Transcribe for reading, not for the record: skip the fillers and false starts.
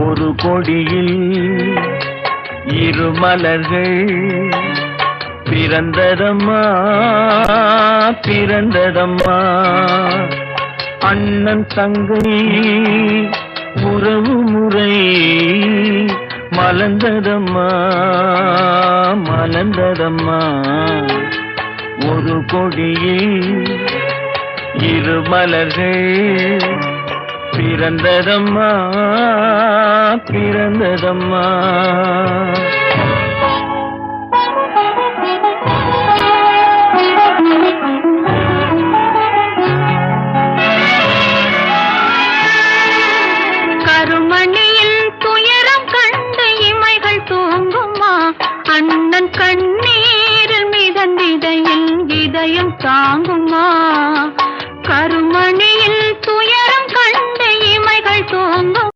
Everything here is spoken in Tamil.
ஒரு கொடியில் இரு மலர்கள் பிறந்ததம்மா பிறந்ததம்மா. அண்ணன் தங்கை உறவு முறை மலர்ந்ததம்மா மலர்ந்ததம்மா. ஒரு கொடியில் இரு மலர்கள் பிறந்ததம்மா பிறந்ததம்மா. கருமணியில் துயரம் கண்டு இமைகள் தூங்குமா, அண்ணன் கண்ணீரில் மிதந்திதையில் இதயம் தாங்குமா. கருமணியில் துயரம் கண்டு இமைகள் தூங்கும்